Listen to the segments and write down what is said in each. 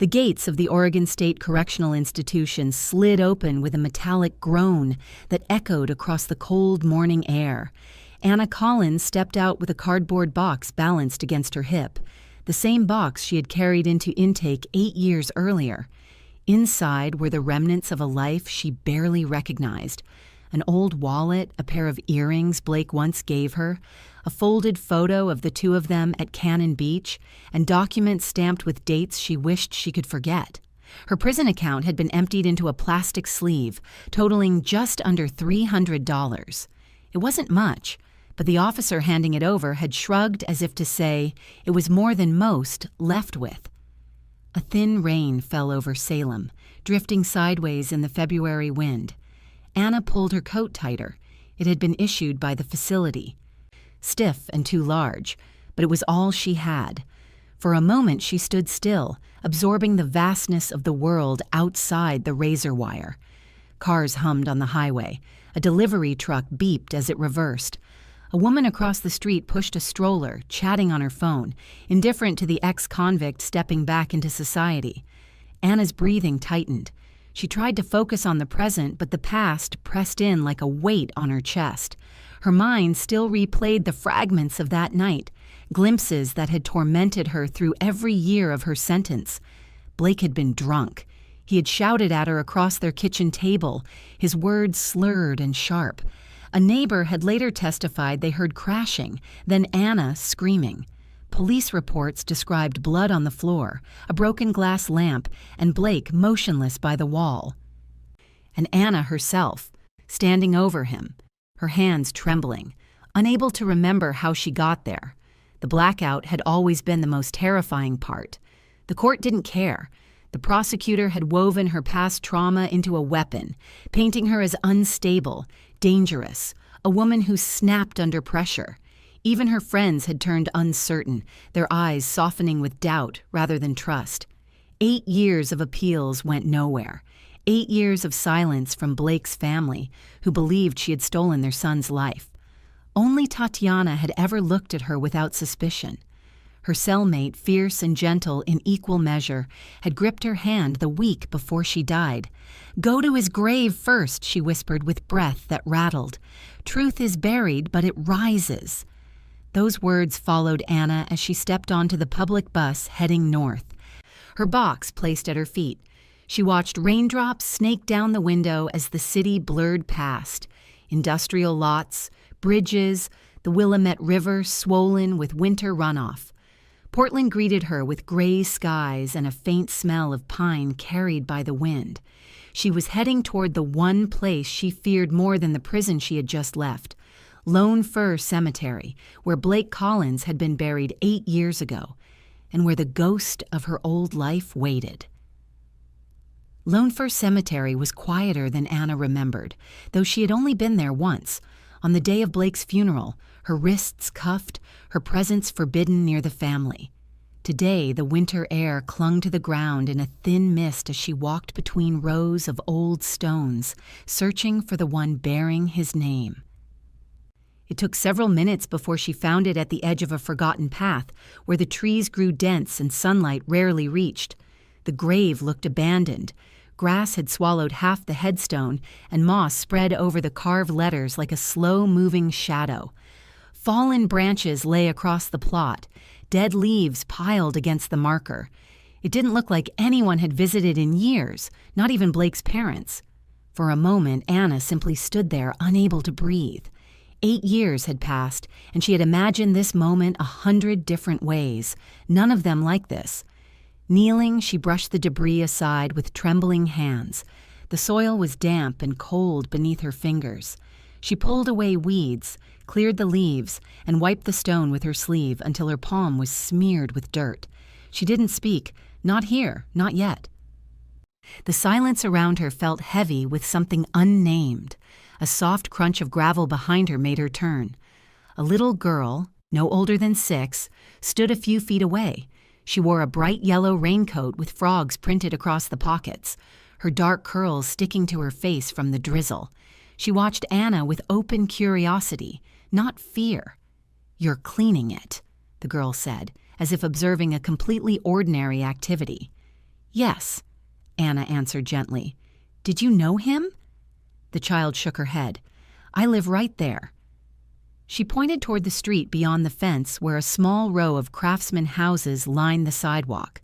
The gates of the Oregon State Correctional Institution slid open with a metallic groan that echoed across the cold morning air. Anna Collins stepped out with a cardboard box balanced against her hip, the same box she had carried into intake 8 years earlier. Inside were the remnants of a life she barely recognized. An old wallet, a pair of earrings Blake once gave her, a folded photo of the two of them at Cannon Beach, and documents stamped with dates she wished she could forget. Her prison account had been emptied into a plastic sleeve, totaling just under $300. It wasn't much, but the officer handing it over had shrugged as if to say it was more than most left with. A thin rain fell over Salem, drifting sideways in the February wind. Anna pulled her coat tighter. It had been issued by the facility. Stiff and too large, but it was all she had. For a moment she stood still, absorbing the vastness of the world outside the razor wire. Cars hummed on the highway. A delivery truck beeped as it reversed. A woman across the street pushed a stroller, chatting on her phone, indifferent to the ex-convict stepping back into society. Anna's breathing tightened. She tried to focus on the present, but the past pressed in like a weight on her chest. Her mind still replayed the fragments of that night, glimpses that had tormented her through every year of her sentence. Blake had been drunk. He had shouted at her across their kitchen table, his words slurred and sharp. A neighbor had later testified they heard crashing, then Anna screaming. Police reports described blood on the floor, a broken glass lamp, and Blake motionless by the wall. And Anna herself, standing over him, her hands trembling, unable to remember how she got there. The blackout had always been the most terrifying part. The court didn't care. The prosecutor had woven her past trauma into a weapon, painting her as unstable, dangerous, a woman who snapped under pressure. Even her friends had turned uncertain, their eyes softening with doubt rather than trust. 8 years of appeals went nowhere. 8 years of silence from Blake's family, who believed she had stolen their son's life. Only Tatiana had ever looked at her without suspicion. Her cellmate, fierce and gentle in equal measure, had gripped her hand the week before she died. "Go to his grave first," she whispered with breath that rattled. "Truth is buried, but it rises." Those words followed Anna as she stepped onto the public bus heading north. Her box placed at her feet. She watched raindrops snake down the window as the city blurred past. Industrial lots, bridges, the Willamette River swollen with winter runoff. Portland greeted her with gray skies and a faint smell of pine carried by the wind. She was heading toward the one place she feared more than the prison she had just left, Lone Fir Cemetery, where Blake Collins had been buried 8 years ago, and where the ghost of her old life waited. Lone Fir Cemetery was quieter than Anna remembered, though she had only been there once, on the day of Blake's funeral, her wrists cuffed, her presence forbidden near the family. Today, the winter air clung to the ground in a thin mist as she walked between rows of old stones, searching for the one bearing his name. It took several minutes before she found it at the edge of a forgotten path, where the trees grew dense and sunlight rarely reached. The grave looked abandoned. Grass had swallowed half the headstone, and moss spread over the carved letters like a slow-moving shadow. Fallen branches lay across the plot, dead leaves piled against the marker. It didn't look like anyone had visited in years, not even Blake's parents. For a moment, Anna simply stood there, unable to breathe. 8 years had passed, and she had imagined this moment 100 different ways, none of them like this. Kneeling, she brushed the debris aside with trembling hands. The soil was damp and cold beneath her fingers. She pulled away weeds, cleared the leaves, and wiped the stone with her sleeve until her palm was smeared with dirt. She didn't speak, not here, not yet. The silence around her felt heavy with something unnamed. A soft crunch of gravel behind her made her turn. A little girl, no older than 6, stood a few feet away. She wore a bright yellow raincoat with frogs printed across the pockets, her dark curls sticking to her face from the drizzle. She watched Anna with open curiosity, not fear. "You're cleaning it," the girl said, as if observing a completely ordinary activity. Yes, Anna answered gently. Did you know him? The child shook her head. I live right there. She pointed toward the street beyond the fence where a small row of craftsman houses lined the sidewalk.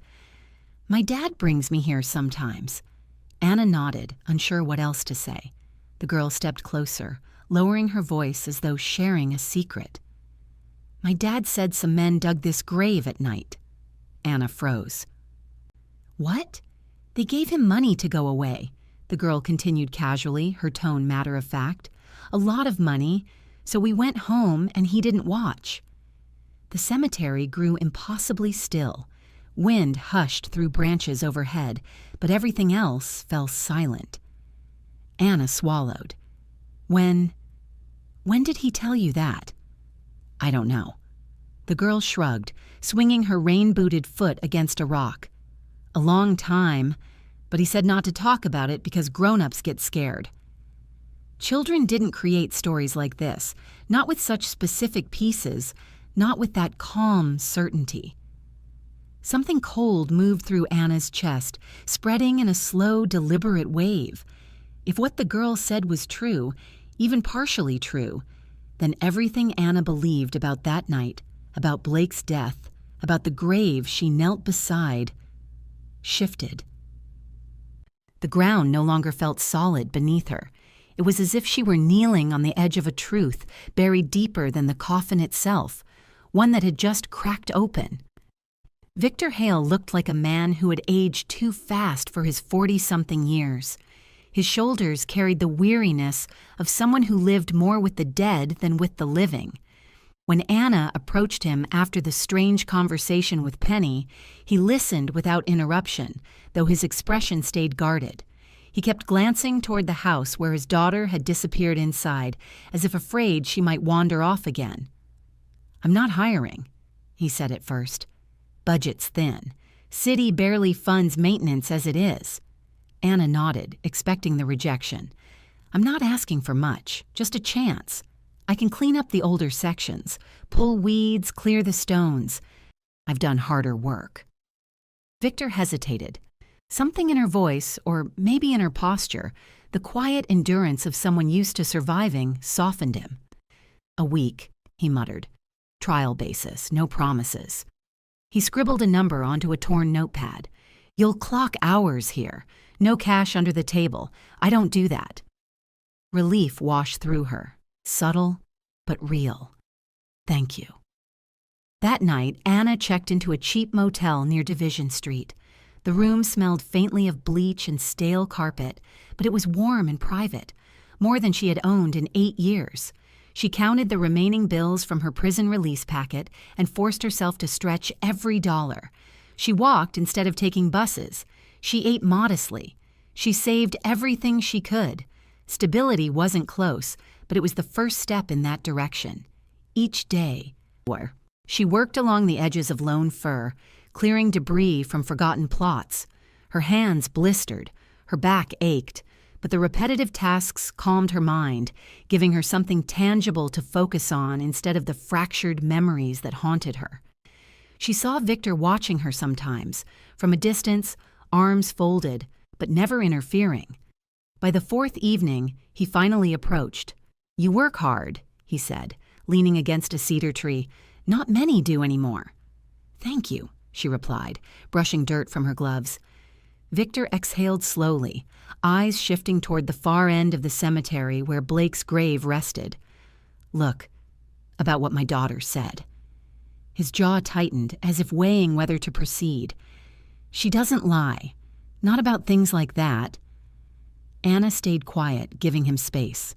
My dad brings me here sometimes. Anna nodded, unsure what else to say. The girl stepped closer, lowering her voice as though sharing a secret. My dad said some men dug this grave at night. Anna froze. What? They gave him money to go away, the girl continued casually, her tone matter-of-fact. A lot of money, so we went home and he didn't watch. The cemetery grew impossibly still. Wind hushed through branches overhead, but everything else fell silent. Anna swallowed. When did he tell you that? I don't know. The girl shrugged, swinging her rain-booted foot against a rock. A long time, but he said not to talk about it because grown-ups get scared. Children didn't create stories like this, not with such specific pieces, not with that calm certainty. Something cold moved through Anna's chest, spreading in a slow, deliberate wave. If what the girl said was true, even partially true, then everything Anna believed about that night, about Blake's death, about the grave she knelt beside, shifted. The ground no longer felt solid beneath her. It was as if she were kneeling on the edge of a truth buried deeper than the coffin itself, one that had just cracked open. Victor Hale looked like a man who had aged too fast for his 40-something years. His shoulders carried the weariness of someone who lived more with the dead than with the living. When Anna approached him after the strange conversation with Penny, he listened without interruption, though his expression stayed guarded. He kept glancing toward the house where his daughter had disappeared inside, as if afraid she might wander off again. I'm not hiring, he said at first. Budget's thin. City barely funds maintenance as it is. Anna nodded, expecting the rejection. I'm not asking for much, just a chance. I can clean up the older sections, pull weeds, clear the stones. I've done harder work. Victor hesitated. Something in her voice, or maybe in her posture, the quiet endurance of someone used to surviving, softened him. A week, he muttered. Trial basis, no promises. He scribbled a number onto a torn notepad. You'll clock hours here. No cash under the table. I don't do that. Relief washed through her. Subtle, but real. Thank you. That night, Anna checked into a cheap motel near Division Street. The room smelled faintly of bleach and stale carpet, but it was warm and private, more than she had owned in 8 years. She counted the remaining bills from her prison release packet and forced herself to stretch every dollar. She walked instead of taking buses. She ate modestly. She saved everything she could. Stability wasn't close, but it was the first step in that direction. Each day, she worked along the edges of lone fir, clearing debris from forgotten plots. Her hands blistered, her back ached, but the repetitive tasks calmed her mind, giving her something tangible to focus on instead of the fractured memories that haunted her. She saw Victor watching her sometimes, from a distance, arms folded, but never interfering. By the 4th evening, he finally approached. You work hard, he said, leaning against a cedar tree. Not many do anymore. Thank you, she replied, brushing dirt from her gloves. Victor exhaled slowly, eyes shifting toward the far end of the cemetery where Blake's grave rested. Look, about what my daughter said. His jaw tightened, as if weighing whether to proceed. She doesn't lie. Not about things like that. Anna stayed quiet, giving him space.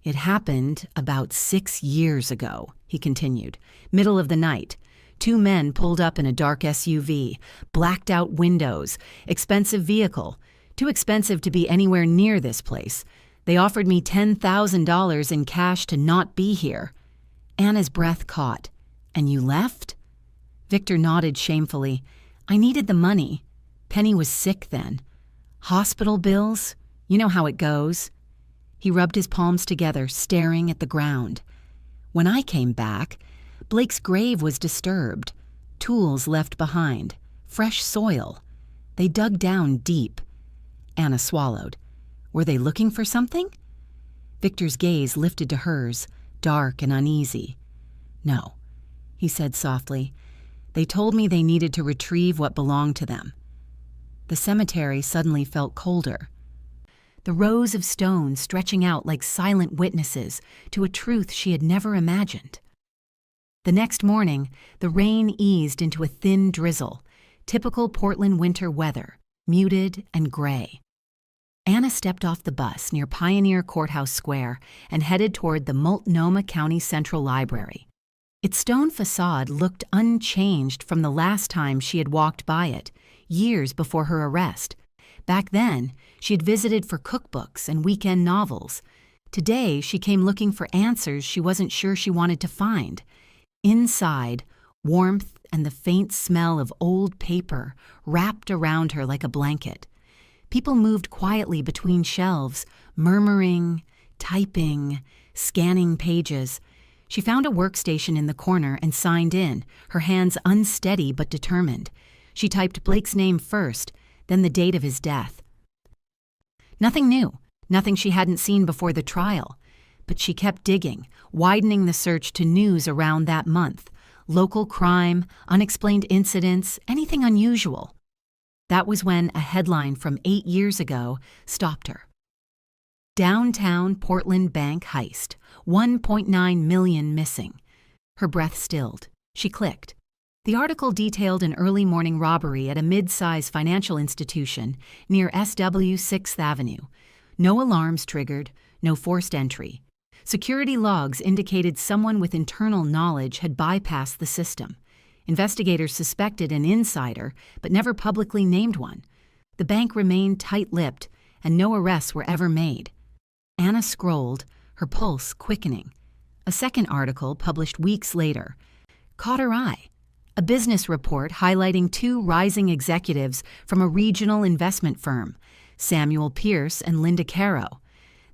It happened about 6 years ago, he continued. Middle of the night. 2 men pulled up in a dark SUV, blacked out windows, expensive vehicle. Too expensive to be anywhere near this place. They offered me $10,000 in cash to not be here. Anna's breath caught. And you left? Victor nodded shamefully. I needed the money. Penny was sick then. Hospital bills? You know how it goes. He rubbed his palms together, staring at the ground. When I came back, Blake's grave was disturbed. Tools left behind. Fresh soil. They dug down deep. Anna swallowed. Were they looking for something? Victor's gaze lifted to hers, dark and uneasy. No, he said softly. They told me they needed to retrieve what belonged to them. The cemetery suddenly felt colder. The rows of stones stretching out like silent witnesses to a truth she had never imagined. The next morning, the rain eased into a thin drizzle, typical Portland winter weather, muted and gray. Anna stepped off the bus near Pioneer Courthouse Square and headed toward the Multnomah County Central Library. Its stone facade looked unchanged from the last time she had walked by it, years before her arrest. Back then, she had visited for cookbooks and weekend novels. Today, she came looking for answers she wasn't sure she wanted to find. Inside, warmth and the faint smell of old paper wrapped around her like a blanket. People moved quietly between shelves, murmuring, typing, scanning pages. She found a workstation in the corner and signed in, her hands unsteady but determined. She typed Blake's name first, then the date of his death. Nothing new, nothing she hadn't seen before the trial. But she kept digging, widening the search to news around that month. Local crime, unexplained incidents, anything unusual. That was when a headline from 8 years ago stopped her. Downtown Portland bank heist, 1.9 million missing. Her breath stilled. She clicked. The article detailed an early morning robbery at a mid-size financial institution near SW 6th Avenue. No alarms triggered, no forced entry. Security logs indicated someone with internal knowledge had bypassed the system. Investigators suspected an insider, but never publicly named one. The bank remained tight-lipped, and no arrests were ever made. Anna scrolled, her pulse quickening. A second article, published weeks later, caught her eye. A business report highlighting 2 rising executives from a regional investment firm, Samuel Pierce and Linda Caro.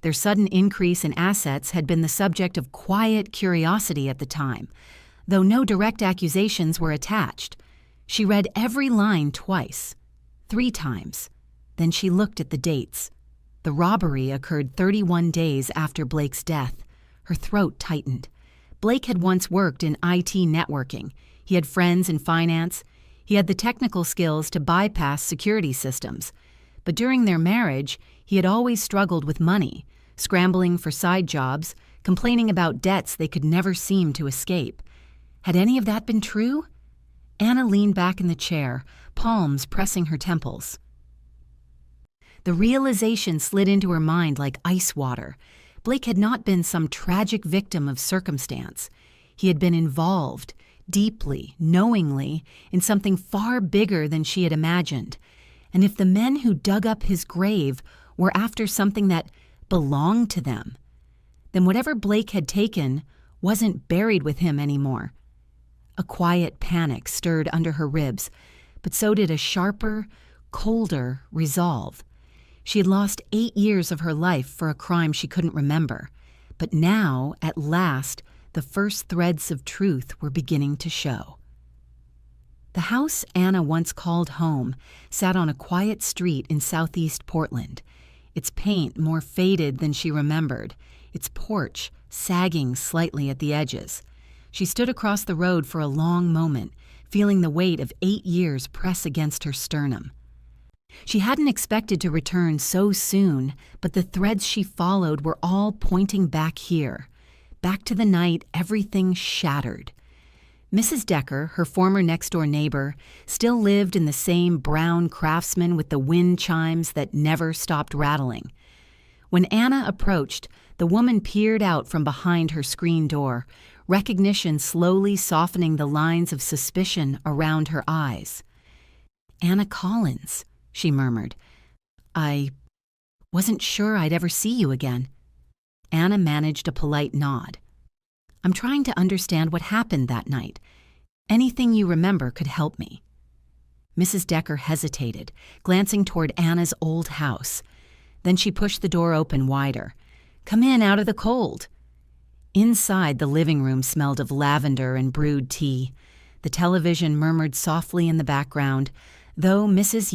Their sudden increase in assets had been the subject of quiet curiosity at the time, though no direct accusations were attached. She read every line twice, 3 times. Then she looked at the dates. The robbery occurred 31 days after Blake's death. Her throat tightened. Blake had once worked in IT networking. He had friends in finance. He had the technical skills to bypass security systems. But during their marriage, he had always struggled with money, scrambling for side jobs, complaining about debts they could never seem to escape. Had any of that been true? Anna leaned back in the chair, palms pressing her temples. The realization slid into her mind like ice water. Blake had not been some tragic victim of circumstance. He had been involved, deeply, knowingly, in something far bigger than she had imagined. And if the men who dug up his grave were after something that belonged to them, then whatever Blake had taken wasn't buried with him anymore. A quiet panic stirred under her ribs, but so did a sharper, colder resolve. She had lost 8 years of her life for a crime she couldn't remember, but now, at last, the first threads of truth were beginning to show. The house Anna once called home sat on a quiet street in southeast Portland, its paint more faded than she remembered, its porch sagging slightly at the edges. She stood across the road for a long moment, feeling the weight of 8 years press against her sternum. She hadn't expected to return so soon, but the threads she followed were all pointing back here, back to the night everything shattered. Mrs. Decker, her former next-door neighbor, still lived in the same brown Craftsman with the wind chimes that never stopped rattling. When Anna approached, the woman peered out from behind her screen door, recognition slowly softening the lines of suspicion around her eyes. "Anna Collins," she murmured. "I wasn't sure I'd ever see you again." Anna managed a polite nod. "I'm trying to understand what happened that night. Anything you remember could help me." Mrs. Decker hesitated, glancing toward Anna's old house. Then she pushed the door open wider. "Come in out of the cold." Inside, the living room smelled of lavender and brewed tea. The television murmured softly in the background, though Mrs.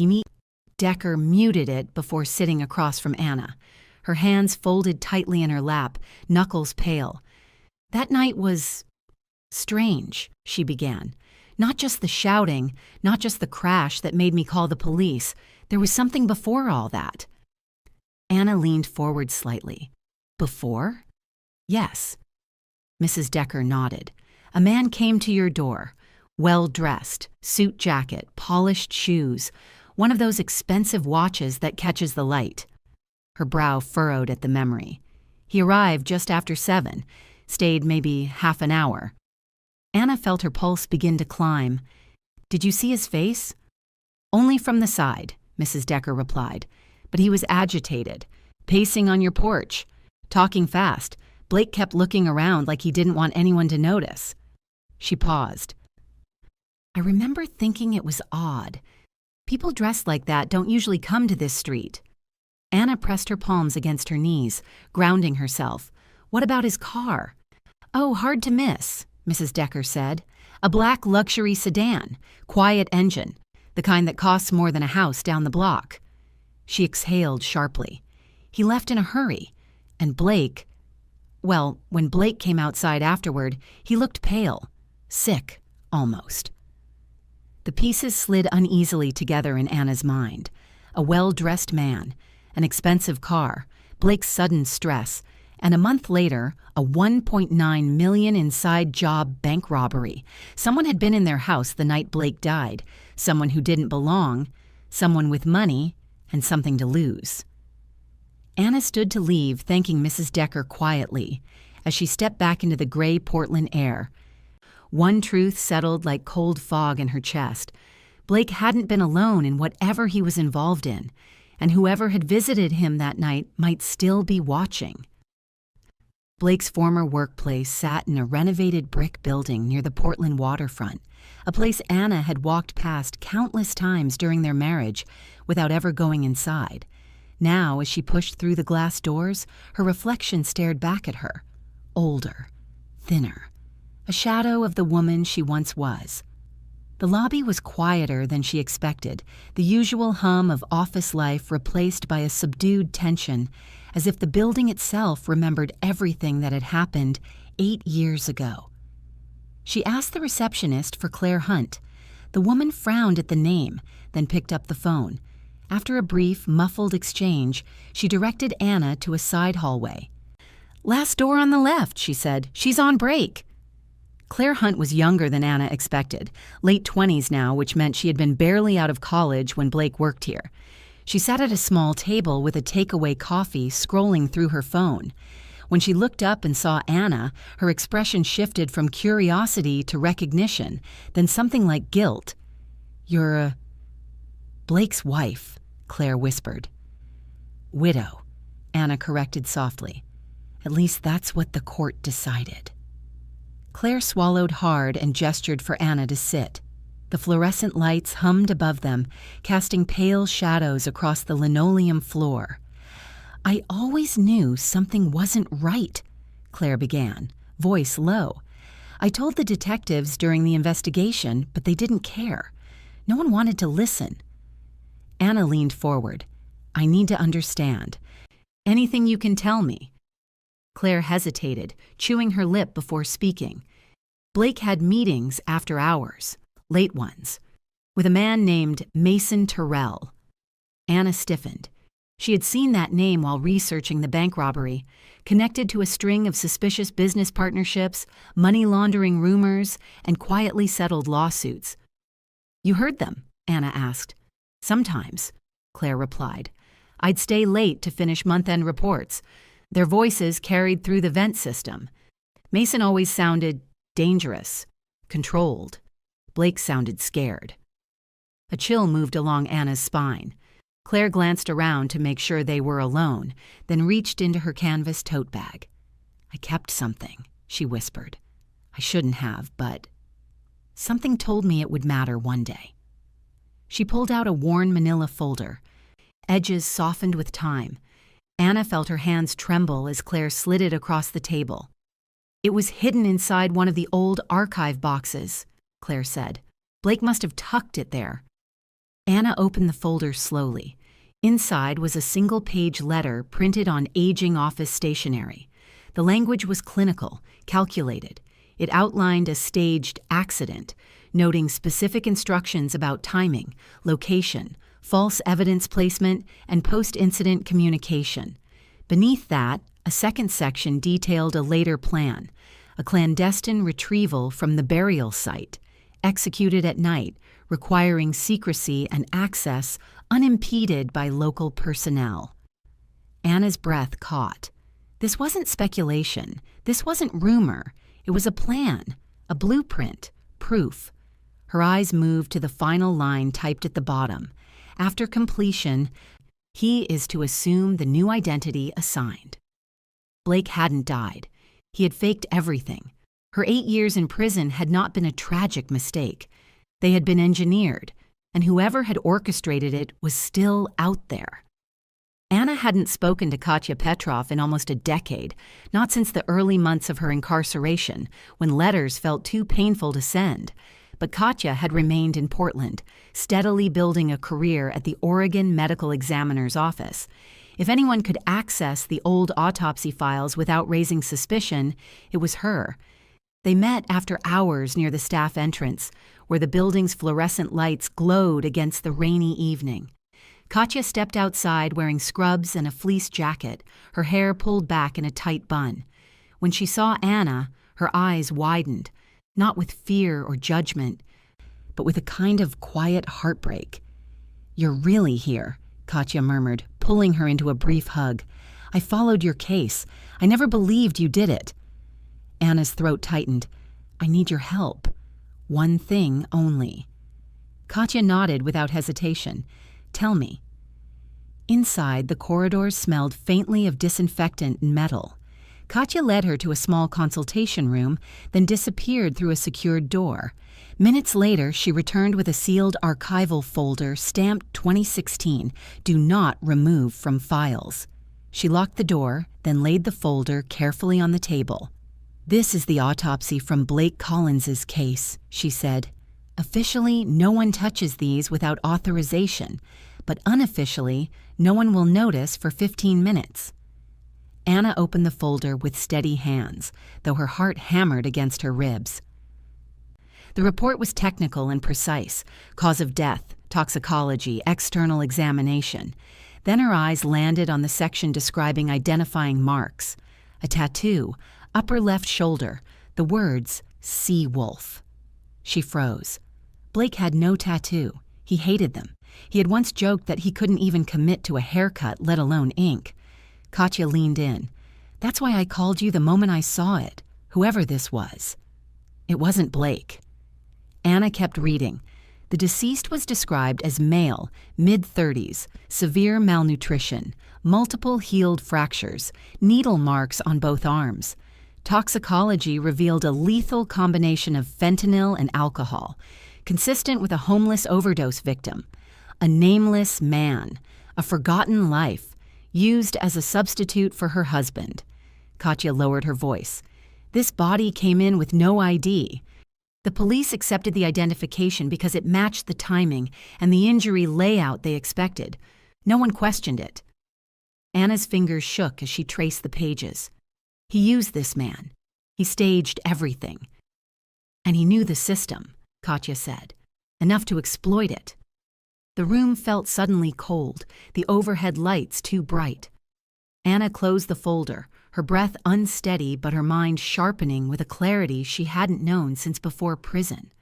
Decker muted it before sitting across from Anna, her hands folded tightly in her lap, knuckles pale. "That night was strange," she began. "Not just the shouting, not just the crash that made me call the police. There was something before all that." Anna leaned forward slightly. "Before?" "Yes." Mrs. Decker nodded. "A man came to your door, well-dressed, suit jacket, polished shoes, one of those expensive watches that catches the light." Her brow furrowed at the memory. "He arrived just after 7, stayed maybe half an hour." Anna felt her pulse begin to climb. "Did you see his face?" "Only from the side," Mrs. Decker replied. "But he was agitated, pacing on your porch, talking fast. Blake kept looking around like he didn't want anyone to notice." She paused. "I remember thinking it was odd. People dressed like that don't usually come to this street." Anna pressed her palms against her knees, grounding herself. "What about his car?" "Oh, hard to miss," Mrs. Decker said. "A black luxury sedan, quiet engine, the kind that costs more than a house down the block." She exhaled sharply. "He left in a hurry. And Blake, well, when Blake came outside afterward, he looked pale, sick, almost." The pieces slid uneasily together in Anna's mind. A well-dressed man, an expensive car, Blake's sudden stress, and a month later, a $1.9 million inside job bank robbery. Someone had been in their house the night Blake died, someone who didn't belong, someone with money and something to lose. Anna stood to leave, thanking Mrs. Decker quietly, as she stepped back into the gray Portland air. One truth settled like cold fog in her chest. Blake hadn't been alone in whatever he was involved in, and whoever had visited him that night might still be watching. Blake's former workplace sat in a renovated brick building near the Portland waterfront, a place Anna had walked past countless times during their marriage without ever going inside. Now, as she pushed through the glass doors, her reflection stared back at her. Older, thinner, a shadow of the woman she once was. The lobby was quieter than she expected, the usual hum of office life replaced by a subdued tension, as if the building itself remembered everything that had happened 8 years ago. She asked the receptionist for Claire Hunt. The woman frowned at the name, then picked up the phone. After a brief, muffled exchange, she directed Anna to a side hallway. "Last door on the left," she said. "She's on break." Claire Hunt was younger than Anna expected, late 20s now, which meant she had been barely out of college when Blake worked here. She sat at a small table with a takeaway coffee, scrolling through her phone. When she looked up and saw Anna, her expression shifted from curiosity to recognition, then something like guilt. "You're Blake's wife," Claire whispered. "Widow," Anna corrected softly. "At least that's what the court decided." Claire swallowed hard and gestured for Anna to sit. The fluorescent lights hummed above them, casting pale shadows across the linoleum floor. "I always knew something wasn't right," Claire began, voice low. "I told the detectives during the investigation, but they didn't care. No one wanted to listen." Anna leaned forward. "I need to understand. Anything you can tell me?" Claire hesitated, chewing her lip before speaking. Blake had meetings after hours, late ones, with a man named Mason Terrell. Anna stiffened. She had seen that name while researching the bank robbery, connected to a string of suspicious business partnerships, money laundering rumors, and quietly settled lawsuits. "You heard them?" Anna asked. "Sometimes," Claire replied. "I'd stay late to finish month-end reports. Their voices carried through the vent system. Mason always sounded dangerous, controlled. Blake sounded scared." A chill moved along Anna's spine. Claire glanced around to make sure they were alone, then reached into her canvas tote bag. "I kept something," she whispered. "I shouldn't have, but something told me it would matter one day." She pulled out a worn manila folder, edges softened with time. Anna felt her hands tremble as Claire slid it across the table. "It was hidden inside one of the old archive boxes," Claire said. "Blake must have tucked it there." Anna opened the folder slowly. Inside was a single-page letter printed on aging office stationery. The language was clinical, calculated. It outlined a staged accident, noting specific instructions about timing, location, false evidence placement, and post-incident communication. Beneath that, a second section detailed a later plan, a clandestine retrieval from the burial site, executed at night, requiring secrecy and access unimpeded by local personnel. Anna's breath caught. This wasn't speculation. This wasn't rumor. It was a plan, a blueprint, proof. Her eyes moved to the final line typed at the bottom. After completion, he is to assume the new identity assigned. Blake hadn't died. He had faked everything. Her 8 years in prison had not been a tragic mistake. They had been engineered, and whoever had orchestrated it was still out there. Anna hadn't spoken to Katya Petrov in almost a decade, not since the early months of her incarceration, when letters felt too painful to send. But Katya had remained in Portland, steadily building a career at the Oregon Medical Examiner's office. If anyone could access the old autopsy files without raising suspicion, it was her. They met after hours near the staff entrance, where the building's fluorescent lights glowed against the rainy evening. Katya stepped outside wearing scrubs and a fleece jacket, her hair pulled back in a tight bun. When she saw Anna, her eyes widened, not with fear or judgment, but with a kind of quiet heartbreak. "You're really here," Katya murmured, pulling her into a brief hug. "I followed your case. I never believed you did it." Anna's throat tightened. "I need your help. One thing only." Katya nodded without hesitation. "Tell me." Inside, the corridors smelled faintly of disinfectant and metal. Katya led her to a small consultation room, then disappeared through a secured door. Minutes later, she returned with a sealed archival folder stamped 2016, "Do not remove from files." She locked the door, then laid the folder carefully on the table. "This is the autopsy from Blake Collins's case," she said. "Officially, no one touches these without authorization, but unofficially, no one will notice for 15 minutes. Anna opened the folder with steady hands, though her heart hammered against her ribs. The report was technical and precise: cause of death, toxicology, external examination. Then her eyes landed on the section describing identifying marks. A tattoo, upper left shoulder, the words, "Sea Wolf." She froze. Blake had no tattoo. He hated them. He had once joked that he couldn't even commit to a haircut, let alone ink. Katya leaned in. "That's why I called you the moment I saw it, whoever this was." It wasn't Blake. Anna kept reading. The deceased was described as male, mid-30s, severe malnutrition, multiple healed fractures, needle marks on both arms. Toxicology revealed a lethal combination of fentanyl and alcohol, consistent with a homeless overdose victim. A nameless man, a forgotten life, used as a substitute for her husband. Katya lowered her voice. This body came in with no ID. The police accepted the identification because it matched the timing and the injury layout they expected. No one questioned it. Anna's fingers shook as she traced the pages. He used this man. He staged everything. And he knew the system, Katya said, enough to exploit it. The room felt suddenly cold, the overhead lights too bright. Anna closed the folder, her breath unsteady but her mind sharpening with a clarity she hadn't known since before prison.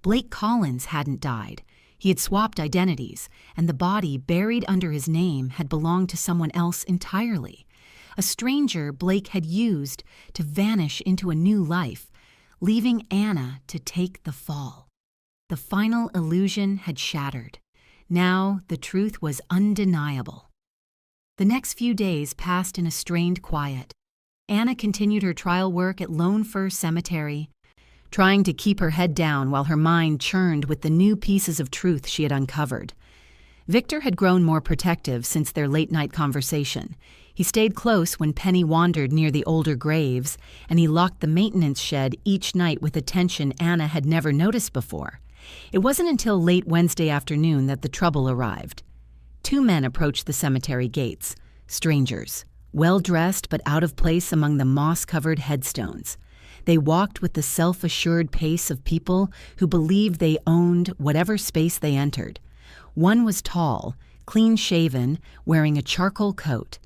Blake Collins hadn't died. He had swapped identities, and the body buried under his name had belonged to someone else entirely. A stranger Blake had used to vanish into a new life, leaving Anna to take the fall. The final illusion had shattered. Now the truth was undeniable. The next few days passed in a strained quiet. Anna continued her trial work at Lone Fir Cemetery, trying to keep her head down while her mind churned with the new pieces of truth she had uncovered. Victor had grown more protective since their late-night conversation. He stayed close when Penny wandered near the older graves, and he locked the maintenance shed each night with attention Anna had never noticed before. It wasn't until late Wednesday afternoon that the trouble arrived. Two men approached the cemetery gates, strangers, well-dressed but out of place among the moss-covered headstones. They walked with the self-assured pace of people who believed they owned whatever space they entered. One was tall, clean-shaven, wearing a charcoal coat.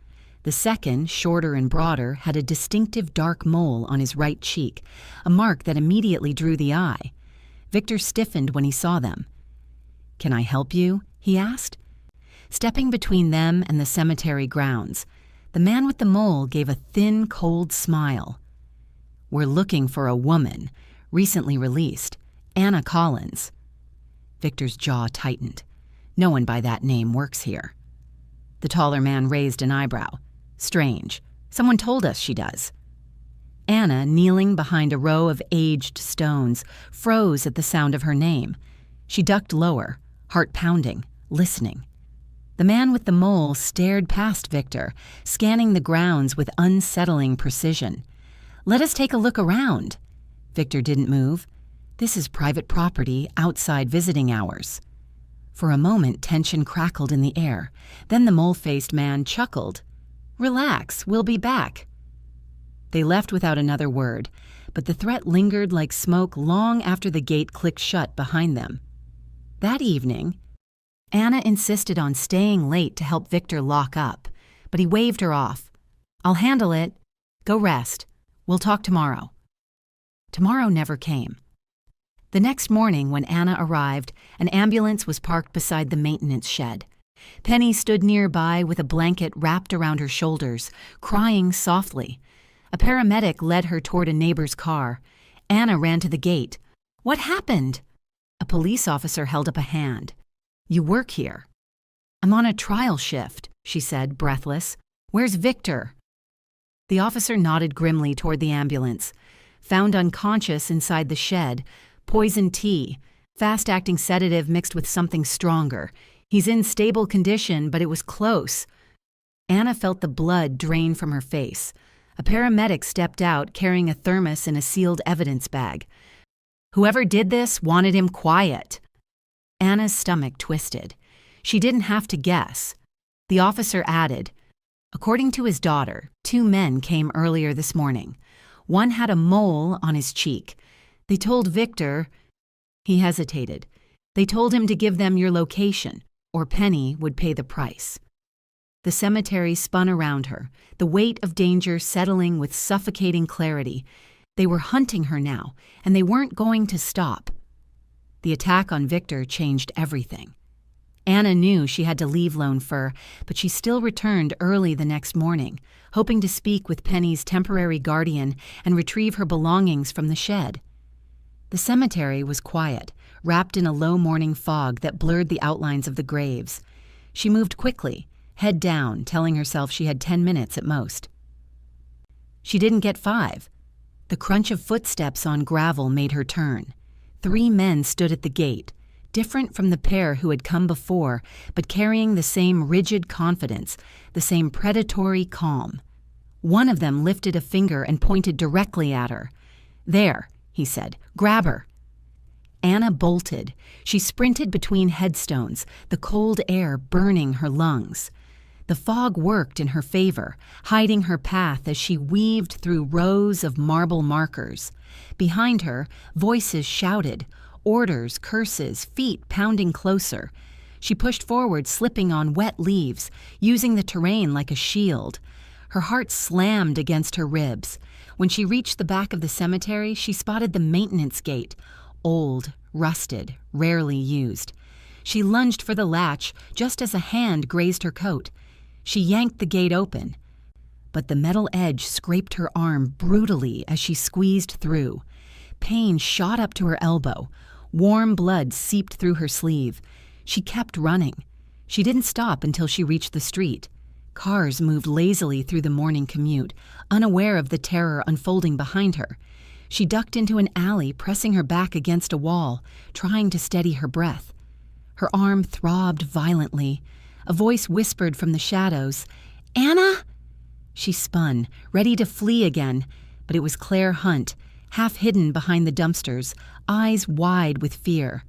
The second, shorter and broader, had a distinctive dark mole on his right cheek, a mark that immediately drew the eye. Victor stiffened when he saw them. "Can I help you?" he asked. Stepping between them and the cemetery grounds, the man with the mole gave a thin, cold smile. "We're looking for a woman, recently released, Anna Collins." Victor's jaw tightened. No one by that name works here. The taller man raised an eyebrow. "Strange. Someone told us she does." Anna, kneeling behind a row of aged stones, froze at the sound of her name. She ducked lower, heart pounding, listening. The man with the mole stared past Victor, scanning the grounds with unsettling precision. "Let us take a look around." Victor didn't move. "This is private property outside visiting hours." For a moment, tension crackled in the air. Then the mole-faced man chuckled. "Relax, we'll be back." They left without another word, but the threat lingered like smoke long after the gate clicked shut behind them. That evening, Anna insisted on staying late to help Victor lock up, but he waved her off. "I'll handle it. Go rest. We'll talk tomorrow." Tomorrow never came. The next morning, when Anna arrived, an ambulance was parked beside the maintenance shed. Penny stood nearby with a blanket wrapped around her shoulders, crying softly. A paramedic led her toward a neighbor's car. Anna ran to the gate. "What happened?" A police officer held up a hand. "You work here." "I'm on a trial shift," she said, breathless. "Where's Victor?" The officer nodded grimly toward the ambulance. "Found unconscious inside the shed. Poison tea. Fast-acting sedative mixed with something stronger. He's in stable condition, but it was close." Anna felt the blood drain from her face. A paramedic stepped out, carrying a thermos and a sealed evidence bag. "Whoever did this wanted him quiet." Anna's stomach twisted. She didn't have to guess. The officer added, "According to his daughter, two men came earlier this morning. One had a mole on his cheek. They told Victor—" He hesitated. "They told him to give them your location, or Penny would pay the price." The cemetery spun around her, the weight of danger settling with suffocating clarity. They were hunting her now, and they weren't going to stop. The attack on Victor changed everything. Anna knew she had to leave Lone Fir, but she still returned early the next morning, hoping to speak with Penny's temporary guardian and retrieve her belongings from the shed. The cemetery was quiet, wrapped in a low morning fog that blurred the outlines of the graves. She moved quickly, head down, telling herself she had 10 minutes at most. She didn't get 5. The crunch of footsteps on gravel made her turn. 3 men stood at the gate, different from the pair who had come before, but carrying the same rigid confidence, the same predatory calm. One of them lifted a finger and pointed directly at her. "There," he said, "grab her." Anna bolted. She sprinted between headstones, the cold air burning her lungs. The fog worked in her favor, hiding her path as she weaved through rows of marble markers. Behind her, voices shouted, orders, curses, feet pounding closer. She pushed forward, slipping on wet leaves, using the terrain like a shield. Her heart slammed against her ribs. When she reached the back of the cemetery, she spotted the maintenance gate, old, rusted, rarely used. She lunged for the latch just as a hand grazed her coat. She yanked the gate open, but the metal edge scraped her arm brutally as she squeezed through. Pain shot up to her elbow. Warm blood seeped through her sleeve. She kept running. She didn't stop until she reached the street. Cars moved lazily through the morning commute, unaware of the terror unfolding behind her. She ducked into an alley, pressing her back against a wall, trying to steady her breath. Her arm throbbed violently. A voice whispered from the shadows, "Anna?" She spun, ready to flee again, but it was Claire Hunt, half hidden behind the dumpsters, eyes wide with fear.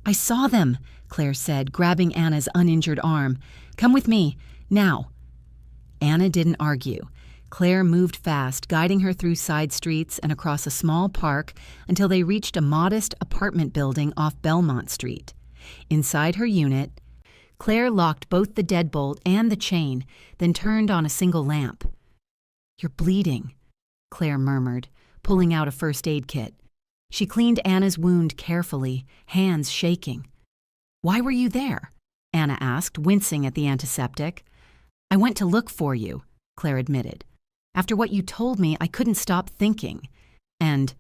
"I saw them," Claire said, grabbing Anna's uninjured arm. "Come with me, now." Anna didn't argue. Claire moved fast, guiding her through side streets and across a small park until they reached a modest apartment building off Belmont Street. Inside her unit, Claire locked both the deadbolt and the chain, then turned on a single lamp. "You're bleeding," Claire murmured, pulling out a first aid kit. She cleaned Anna's wound carefully, hands shaking. "Why were you there?" Anna asked, wincing at the antiseptic. "I went to look for you," Claire admitted. "After what you told me, I couldn't stop thinking. And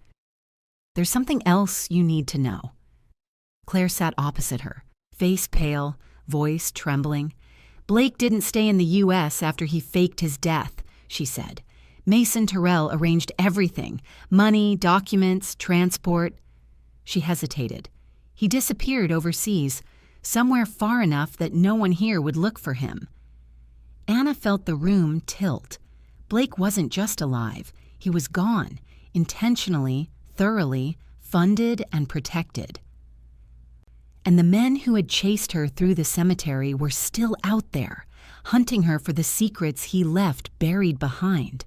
there's something else you need to know." Claire sat opposite her, face pale, voice trembling. "Blake didn't stay in the U.S. after he faked his death," she said. "Mason Terrell arranged everything: money, documents, transport." She hesitated. "He disappeared overseas, somewhere far enough that no one here would look for him." Anna felt the room tilt. Blake wasn't just alive. He was gone, intentionally, thoroughly, funded and protected. And the men who had chased her through the cemetery were still out there, hunting her for the secrets he left buried behind.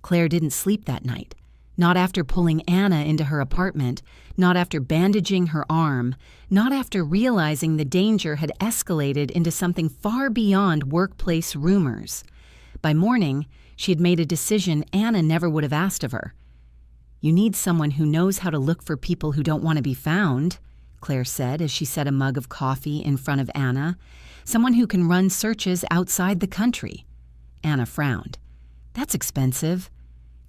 Claire didn't sleep that night, not after pulling Anna into her apartment, not after bandaging her arm, not after realizing the danger had escalated into something far beyond workplace rumors. By morning, she had made a decision Anna never would have asked of her. "You need someone who knows how to look for people who don't want to be found," Claire said as she set a mug of coffee in front of Anna. "Someone who can run searches outside the country." Anna frowned. "That's expensive."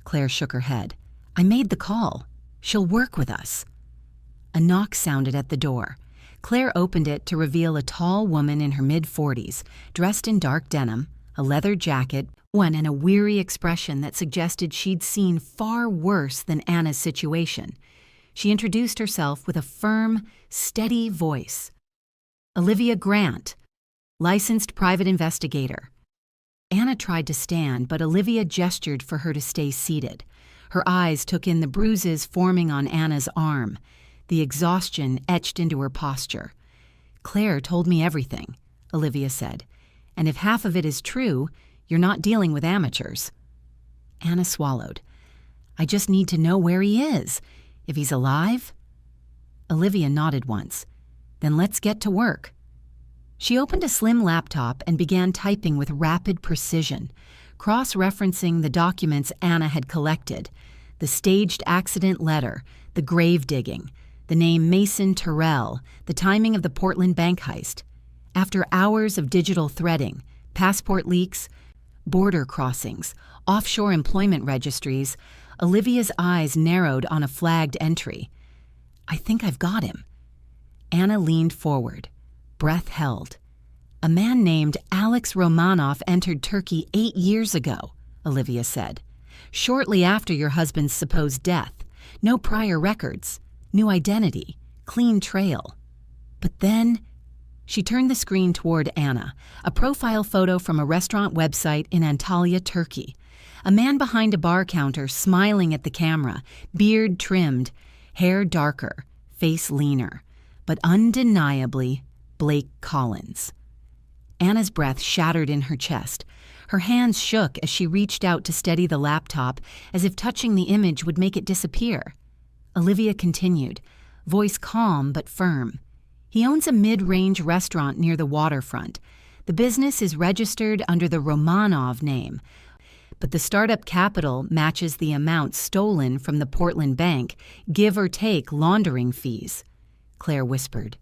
Claire shook her head. "I made the call. She'll work with us." A knock sounded at the door. Claire opened it to reveal a tall woman in her mid-40s, dressed in dark denim, a leather jacket, and a weary expression that suggested she'd seen far worse than Anna's situation. She introduced herself with a firm, steady voice. "Olivia Grant, licensed private investigator." Anna tried to stand, but Olivia gestured for her to stay seated. Her eyes took in the bruises forming on Anna's arm, the exhaustion etched into her posture. "Claire told me everything," Olivia said. "And if half of it is true, you're not dealing with amateurs." Anna swallowed. "I just need to know where he is. If he's alive?" Olivia nodded once. "Then let's get to work." She opened a slim laptop and began typing with rapid precision, cross-referencing the documents Anna had collected: the staged accident letter, the grave digging, the name Mason Terrell, the timing of the Portland bank heist. After hours of digital threading, passport leaks, border crossings, offshore employment registries, Olivia's eyes narrowed on a flagged entry. "I think I've got him." Anna leaned forward. Breath held. "A man named Alex Romanov entered Turkey 8 years ago," Olivia said. "Shortly after your husband's supposed death. No prior records. New identity. Clean trail. But then..." She turned the screen toward Anna, a profile photo from a restaurant website in Antalya, Turkey. A man behind a bar counter smiling at the camera, beard trimmed, hair darker, face leaner, but undeniably Blake Collins. Anna's breath shattered in her chest. Her hands shook as she reached out to steady the laptop, as if touching the image would make it disappear. Olivia continued, voice calm but firm. "He owns a mid-range restaurant near the waterfront. The business is registered under the Romanov name, but the startup capital matches the amount stolen from the Portland bank, give or take laundering fees." Claire whispered,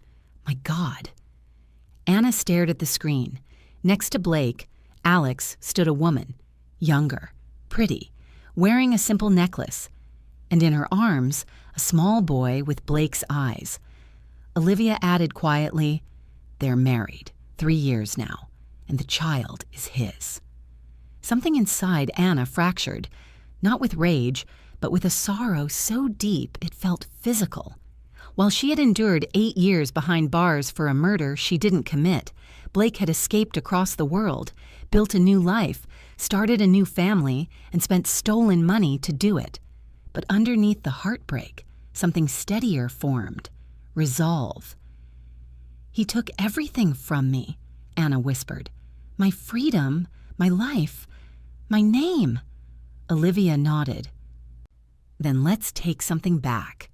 "My God." Anna stared at the screen. Next to Blake, Alex, stood a woman, younger, pretty, wearing a simple necklace, and in her arms, a small boy with Blake's eyes. Olivia added quietly, "They're married, 3 years now, and the child is his." Something inside Anna fractured, not with rage, but with a sorrow so deep it felt physical. While she had endured 8 years behind bars for a murder she didn't commit, Blake had escaped across the world, built a new life, started a new family, and spent stolen money to do it. But underneath the heartbreak, something steadier formed: resolve. He took everything from me, Anna whispered. My freedom, my life, my name. Olivia nodded. Then let's take something back.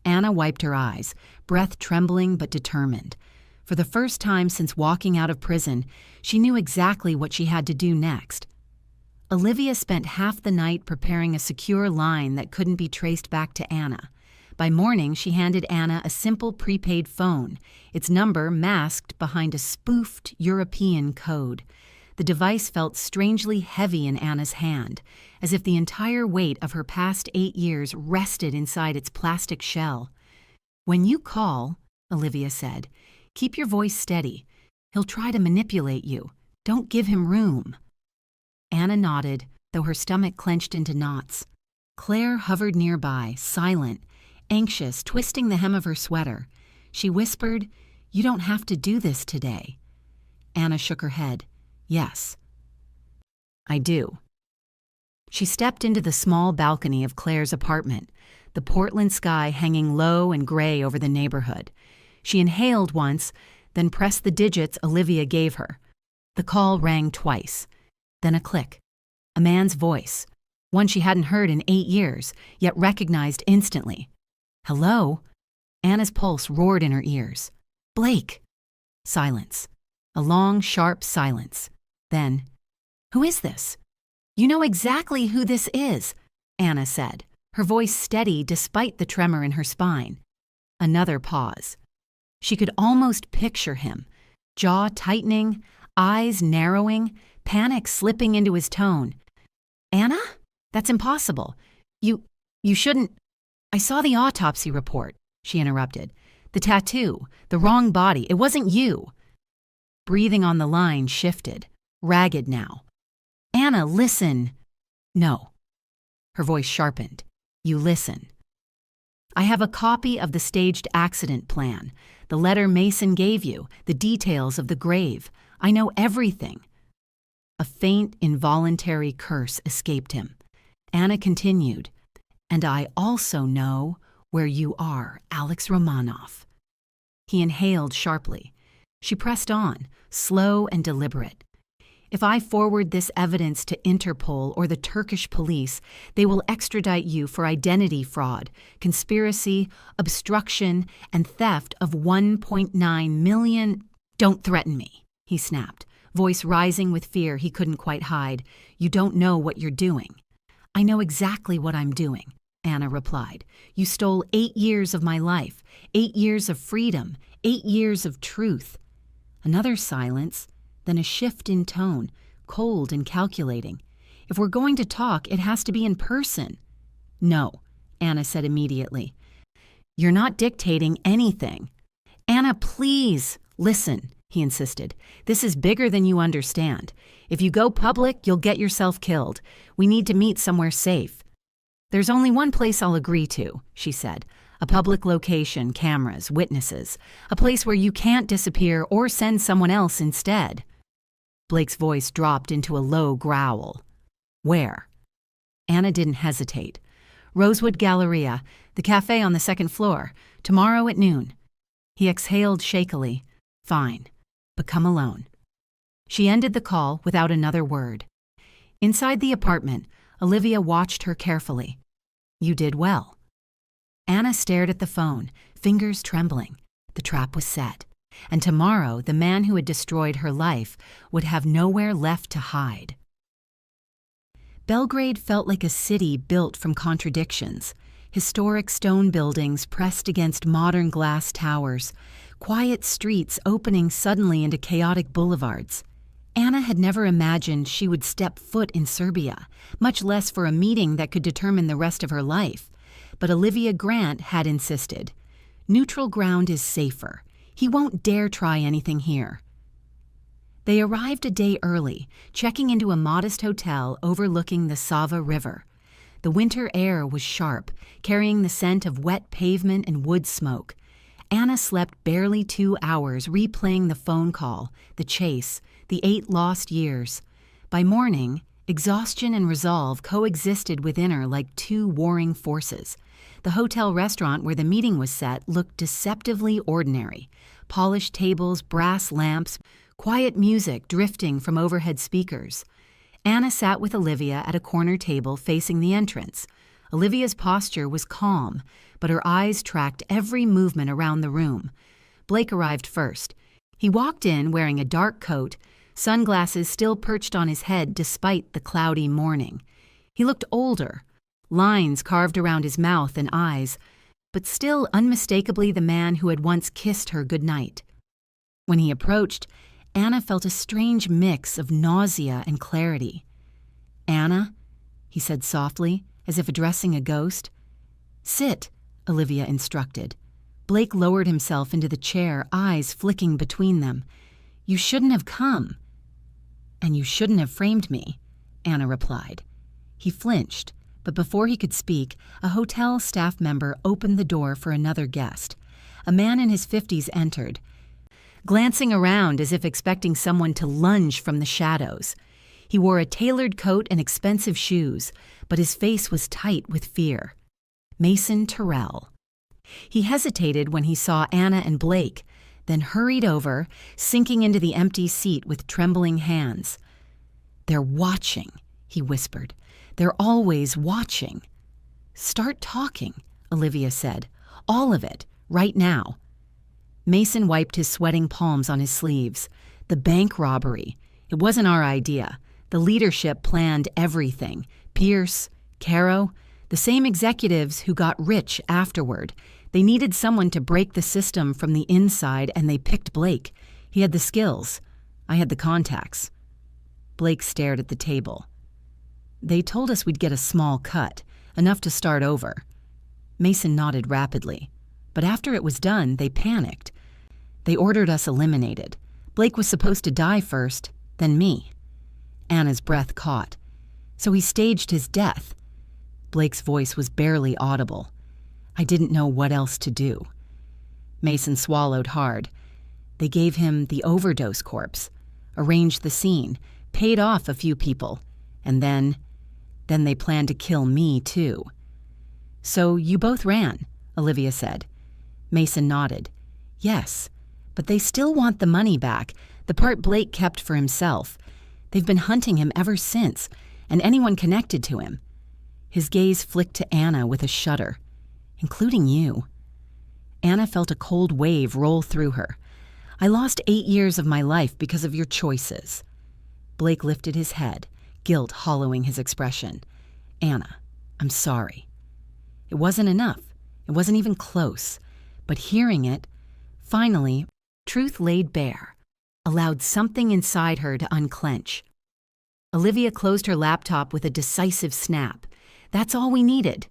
Anna wiped her eyes, breath trembling but determined. For the first time since walking out of prison, she knew exactly what she had to do next. Olivia spent half the night preparing a secure line that couldn't be traced back to Anna. By morning, she handed Anna a simple prepaid phone, its number masked behind a spoofed European code. The device felt strangely heavy in Anna's hand, as if the entire weight of her past 8 years rested inside its plastic shell. When you call, Olivia said, keep your voice steady. He'll try to manipulate you. Don't give him room. Anna nodded, though her stomach clenched into knots. Claire hovered nearby, silent, anxious, twisting the hem of her sweater. She whispered, "You don't have to do this today." Anna shook her head. "Yes, I do." She stepped into the small balcony of Claire's apartment, the Portland sky hanging low and gray over the neighborhood. She inhaled once, then pressed the digits Olivia gave her. The call rang twice, then a click. A man's voice, one she hadn't heard in 8 years, yet recognized instantly. "Hello?" Anna's pulse roared in her ears. "Blake!" Silence. A long, sharp silence. Then, "Who is this?" "You know exactly who this is," Anna said, her voice steady despite the tremor in her spine. Another pause. She could almost picture him, jaw tightening, eyes narrowing, panic slipping into his tone. "Anna? That's impossible. You shouldn't—" "I saw the autopsy report," she interrupted. "The tattoo, the wrong body, it wasn't you." Breathing on the line shifted, ragged now. "Anna, listen." "No." Her voice sharpened. "You listen. I have a copy of the staged accident plan, the letter Mason gave you, the details of the grave. I know everything." A faint, involuntary curse escaped him. Anna continued, "And I also know where you are, Alex Romanoff." He inhaled sharply. She pressed on, slow and deliberate. "If I forward this evidence to Interpol or the Turkish police, they will extradite you for identity fraud, conspiracy, obstruction, and theft of 1.9 million—" "Don't threaten me," he snapped, voice rising with fear he couldn't quite hide. "You don't know what you're doing." "I know exactly what I'm doing," Anna replied. "You stole 8 years of my life, 8 years of freedom, 8 years of truth." Another silence, then a shift in tone, cold and calculating. "If we're going to talk, it has to be in person." "No," Anna said immediately. "You're not dictating anything." "Anna, please, listen," he insisted. "This is bigger than you understand. If you go public, you'll get yourself killed. We need to meet somewhere safe." "There's only one place I'll agree to," she said. "A public location, cameras, witnesses. A place where you can't disappear or send someone else instead." Blake's voice dropped into a low growl. "Where?" Anna didn't hesitate. "Rosewood Galleria, the cafe on the 2nd floor. Tomorrow at noon." He exhaled shakily. "Fine, but come alone." She ended the call without another word. Inside the apartment, Olivia watched her carefully. "You did well." Anna stared at the phone, fingers trembling. The trap was set. And tomorrow, the man who had destroyed her life would have nowhere left to hide. Belgrade felt like a city built from contradictions. Historic stone buildings pressed against modern glass towers, quiet streets opening suddenly into chaotic boulevards. Anna had never imagined she would step foot in Serbia, much less for a meeting that could determine the rest of her life. But Olivia Grant had insisted, "Neutral ground is safer. He won't dare try anything here." They arrived a day early, checking into a modest hotel overlooking the Sava River. The winter air was sharp, carrying the scent of wet pavement and wood smoke. Anna slept barely 2 hours replaying the phone call, the chase, the 8 lost years. By morning, exhaustion and resolve coexisted within her like 2 warring forces. The hotel restaurant where the meeting was set looked deceptively ordinary. polished tables, brass lamps, quiet music drifting from overhead speakers. Anna sat with Olivia at a corner table facing the entrance. Olivia's posture was calm, but her eyes tracked every movement around the room. Blake arrived first. He walked in wearing a dark coat, sunglasses still perched on his head despite the cloudy morning. He looked older, lines carved around his mouth and eyes, but still unmistakably the man who had once kissed her goodnight. When he approached, Anna felt a strange mix of nausea and clarity. "Anna," he said softly, as if addressing a ghost. "Sit," Olivia instructed. Blake lowered himself into the chair, eyes flicking between them. "You shouldn't have come." "And you shouldn't have framed me," Anna replied. He flinched, but before he could speak, a hotel staff member opened the door for another guest. A man in his 50s entered, glancing around as if expecting someone to lunge from the shadows. He wore a tailored coat and expensive shoes, but his face was tight with fear. Mason Terrell. He hesitated when he saw Anna and Blake, then hurried over, sinking into the empty seat with trembling hands. "They're watching," he whispered. "They're always watching." "Start talking," Olivia said. "All of it, right now." Mason wiped his sweating palms on his sleeves. "The bank robbery. It wasn't our idea. The leadership planned everything. Pierce, Caro, the same executives who got rich afterward. They needed someone to break the system from the inside, and they picked Blake. He had the skills. I had the contacts." Blake stared at the table. "They told us we'd get a small cut, enough to start over." Mason nodded rapidly. "But after it was done, they panicked. They ordered us eliminated. Blake was supposed to die first, then me." Anna's breath caught. "So he staged his death." Blake's voice was barely audible. "I didn't know what else to do." Mason swallowed hard. "They gave him the overdose corpse, arranged the scene, paid off a few people, and then they planned to kill me too." "So you both ran," Olivia said. Mason nodded. "Yes, but they still want the money back, the part Blake kept for himself. They've been hunting him ever since, and anyone connected to him." His gaze flicked to Anna with a shudder. "Including you." Anna felt a cold wave roll through her. "I lost 8 years of my life because of your choices." Blake lifted his head, guilt hollowing his expression. "Anna, I'm sorry." It wasn't enough. It wasn't even close. But hearing it, finally, truth laid bare, allowed something inside her to unclench. Olivia closed her laptop with a decisive snap. That's all we needed.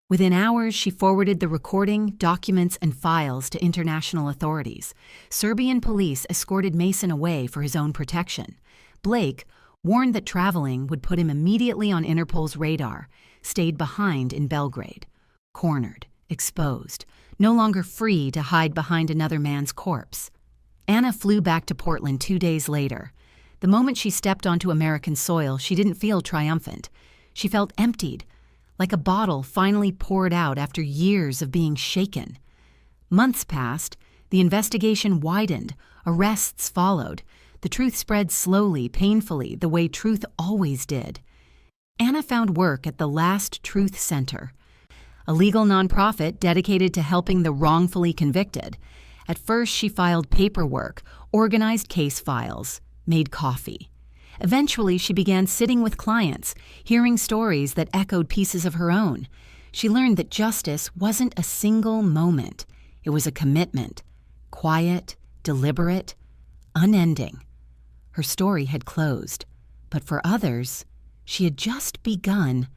Within hours, she forwarded the recording, documents, and files to international authorities. Serbian police escorted Mason away for his own protection. Blake, warned that traveling would put him immediately on Interpol's radar, stayed behind in Belgrade. Cornered, exposed, no longer free to hide behind another man's corpse. Anna flew back to Portland 2 days later. The moment she stepped onto American soil, she didn't feel triumphant. She felt emptied, like a bottle finally poured out after years of being shaken. Months passed, the investigation widened, arrests followed. The truth spread slowly, painfully, the way truth always did. Anna found work at the Last Truth Center, a legal nonprofit dedicated to helping the wrongfully convicted. At first, she filed paperwork, organized case files, made coffee. Eventually, she began sitting with clients, hearing stories that echoed pieces of her own. She learned that justice wasn't a single moment. It was a commitment, quiet, deliberate, unending. Her story had closed, but for others, she had just begun